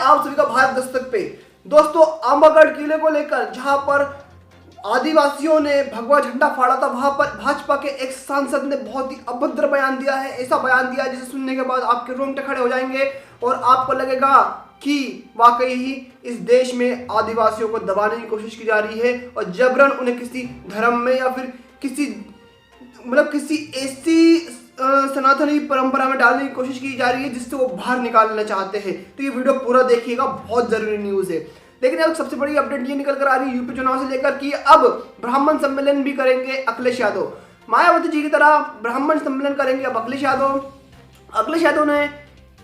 आप सभी का भारत दस्तक पे। दोस्तों, आंबागढ़ किले को लेकर जहां पर आदिवासियों ने भगवा झंडा फाड़ा था, वहां पर भाजपा के एक सांसद ने बहुत ही अभद्र बयान दिया है। ऐसा बयान दिया जिसे सुनने के बाद आपके रोंगटे खड़े हो जाएंगे और आपको लगेगा कि वाकई ही इस देश में आदिवासियों को दबाने की कोशिश की जा रही है और जबरन उन्हें किसी धर्म में या फिर किसी ऐसी सनातनी परंपरा में डालने की कोशिश की जा रही है जिससे वो बाहर निकालना चाहते हैं। तो ये वीडियो पूरा देखिएगा, बहुत जरूरी न्यूज है। लेकिन अब सबसे बड़ी अपडेट ये निकल कर आ रही है यूपी चुनाव से लेकर कि अब ब्राह्मण सम्मेलन भी करेंगे अखिलेश यादव। मायावती जी की तरह ब्राह्मण सम्मेलन करेंगे अब अखिलेश यादव। अखिलेश यादव ने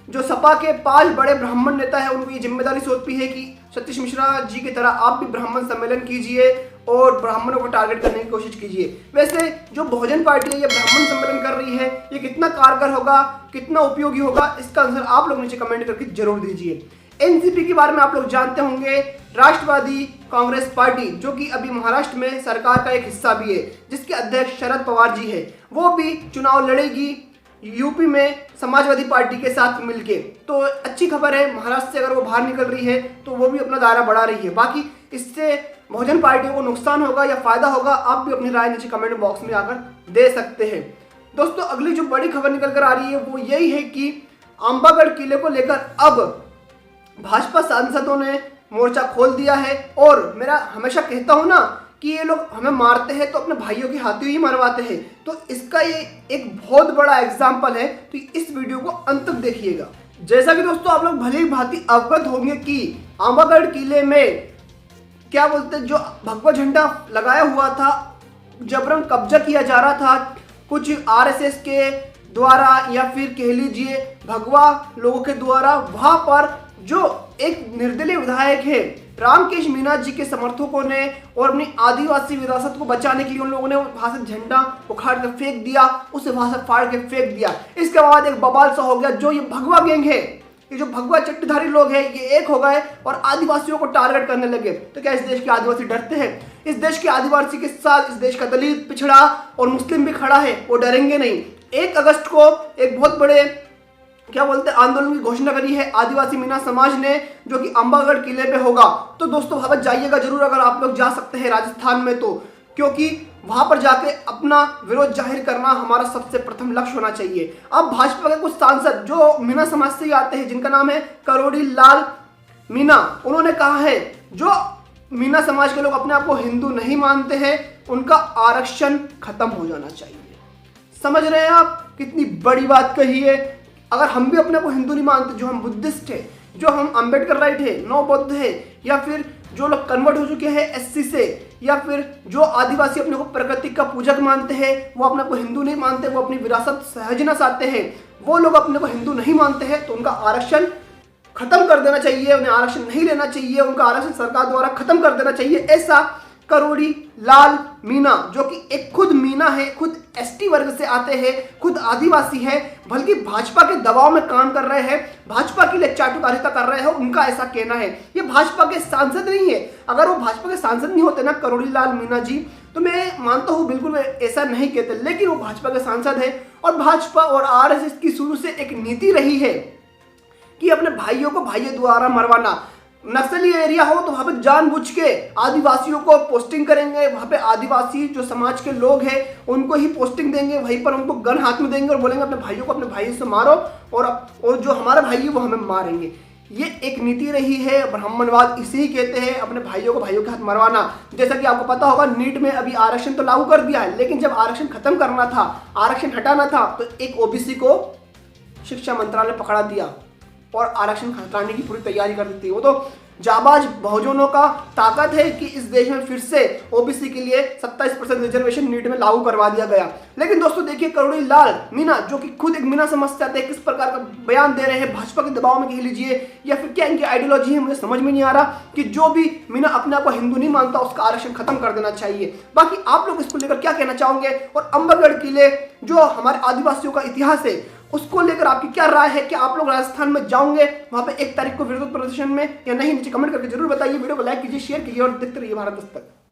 जो सपा के 5 बड़े ब्राह्मण नेता है उनको ये जिम्मेदारी सौंपी है कि सतीश मिश्रा जी की तरह आप भी ब्राह्मण सम्मेलन कीजिए और ब्राह्मणों को टारगेट करने की कोशिश कीजिए। वैसे जो बहुजन पार्टी है ये ब्राह्मण सम्मेलन कर रही है, ये कितना कारगर होगा, कितना उपयोगी होगा, इसका आंसर आप लोग नीचे कमेंट करके जरूर दीजिए। एनसीपी के बारे में आप लोग जानते होंगे, राष्ट्रवादी कांग्रेस पार्टी जो कि अभी महाराष्ट्र में सरकार का एक हिस्सा भी है, जिसके अध्यक्ष शरद पवार जी है, वो भी चुनाव लड़ेगी यूपी में समाजवादी पार्टी के साथ मिलके। तो अच्छी खबर है, महाराष्ट्र से अगर वो बाहर निकल रही है तो वो भी अपना दायरा बढ़ा रही है। बाकी इससे बहुजन पार्टियों को नुकसान होगा या फायदा होगा, आप भी अपनी राय नीचे कमेंट बॉक्स में आकर दे सकते हैं। दोस्तों, अगली जो बड़ी खबर निकल कर आ रही है वो यही है कि आंबागढ़ किले को लेकर अब भाजपा सांसदों ने मोर्चा खोल दिया है। और मेरा हमेशा कहता हूं ना कि ये लोग हमें मारते हैं तो अपने भाइयों की हाथों ही मरवाते हैं, तो इसका ये एक बहुत बड़ा एग्जाम्पल है। तो इस वीडियो को अंत तक देखिएगा। जैसा कि दोस्तों आप लोग भली भांति अवगत होंगे कि आंबागढ़ किले में क्या बोलते हैं, जो भगवा झंडा लगाया हुआ था, जबरन कब्जा किया जा रहा था कुछ आरएसएस के द्वारा या फिर कह लीजिए भगवा लोगों के द्वारा। वहां पर जो एक निर्दलीय विधायक है रामकेश मीणा जी के समर्थकों ने और अपनी आदिवासी विरासत को बचाने के लिए उन लोगों ने वहां से झंडा उखाड़ कर फेंक दिया, उसे वहां से फाड़ के फेंक दिया। इसके बाद एक बवाल सा हो गया। जो ये भगवा गैंग है, ये जो भगवा चट्टीधारी लोग हैं, ये एक हो गए और आदिवासियों को टारगेट करने लगे। तो क्या इस देश के आदिवासी डरते हैं? इस देश के आदिवासी के साथ इस देश का दलित, पिछड़ा और मुस्लिम भी खड़ा है, वो डरेंगे नहीं। 1 अगस्त को एक बहुत बड़े क्या बोलते हैं आंदोलन की घोषणा करी है आदिवासी मीणा समाज ने, जो कि आंबागढ़ किले पे होगा। तो दोस्तों वहां पर जाइएगा जरूर अगर आप लोग जा सकते हैं राजस्थान में, तो क्योंकि वहां पर जाके अपना विरोध जाहिर करना हमारा सबसे प्रथम लक्ष्य होना चाहिए। अब भाजपा के कुछ सांसद जो मीणा समाज से आते हैं, जिनका नाम है करोड़ी लाल मीणा, उन्होंने कहा है जो मीणा समाज के लोग अपने आप को हिंदू नहीं मानते हैं, उनका आरक्षण खत्म हो जाना चाहिए। समझ रहे हैं आप कितनी बड़ी बात कही है? अगर हम भी अपने को हिंदू नहीं मानते, जो हम बुद्धिस्ट है, जो हम अंबेडकर राइट है, नौ बौद्ध है, या फिर जो लोग कन्वर्ट हो चुके हैं एससी से, या फिर जो आदिवासी अपने को प्रकृति का पूजक मानते हैं, वो अपने को हिंदू नहीं मानते, वो अपनी विरासत सहजना चाहते हैं, वो लोग अपने को हिंदू नहीं मानते हैं, तो उनका आरक्षण खत्म कर देना चाहिए, उन्हें आरक्षण नहीं लेना चाहिए, उनका आरक्षण सरकार द्वारा खत्म कर देना चाहिए। ऐसा करोड़ी लाल मीणा, जो कि एक खुद मीणा है, खुद एसटी वर्ग से आते हैं, खुद आदिवासी है, बल्कि भाजपा के दबाव में काम कर रहे हैं, भाजपा के लिए चाटुकारिता कर रहे हैं, उनका ऐसा कहना है। ये भाजपा के सांसद नहीं है। अगर वो भाजपा के सांसद नहीं होते ना करोड़ी लाल मीणा जी, तो मैं मानता हूँ बिल्कुल ऐसा नहीं कहते, लेकिन वो भाजपा के सांसद है। और भाजपा और आरएसएस की शुरू से एक नीति रही है कि अपने भाइयों को भाइयों द्वारा मरवाना। नक्सली एरिया हो तो वहां पे जानबूझ के आदिवासियों को पोस्टिंग करेंगे, वहां पे आदिवासी जो समाज के लोग हैं उनको ही पोस्टिंग देंगे, वहीं पर उनको गन हाथ में देंगे और बोलेंगे अपने भाइयों को अपने भाई से मारो और जो हमारा भाई है वो हमें मारेंगे। ये एक नीति रही है, ब्राह्मणवाद इसे ही कहते हैं, अपने भाइयों को भाइयों के हाथ मरवाना। जैसा कि आपको पता होगा नीट में अभी आरक्षण तो लागू कर दिया है, लेकिन जब आरक्षण खत्म करना था, आरक्षण हटाना था, तो एक ओबीसी को शिक्षा मंत्रालय पकड़ा दिया और आरक्षण हटाने की पूरी तैयारी कर दी थी। वो तो जाबाज बहुजनों का ताकत है कि इस देश में फिर से ओबीसी के लिए 27% रिजर्वेशन नीट में लागू करवा दिया गया। लेकिन दोस्तों देखिए, करोड़ी लाल मीणा जो कि खुद एक मीणा समझ से आते हैं, किस प्रकार का बयान दे रहे हैं, भाजपा के दबाव में कह लीजिए या फिर क्या इनकी आइडियोलॉजी है, मुझे समझ में नहीं आ रहा कि जो भी मीणा अपने आप को हिंदू नहीं मानता उसका आरक्षण खत्म कर देना चाहिए। बाकी आप लोग इसको लेकर क्या कहना चाहोगे? और आंबागढ़ किले जो हमारे आदिवासियों का इतिहास है उसको लेकर आपकी क्या राय है? कि आप लोग राजस्थान में जाओगे वहां पे 1 तारीख को विरोध प्रदर्शन में या नहीं? नीचे कमेंट करके जरूर बताइए। वीडियो को लाइक कीजिए, शेयर कीजिए और देखते रहिए भारत दस्तक।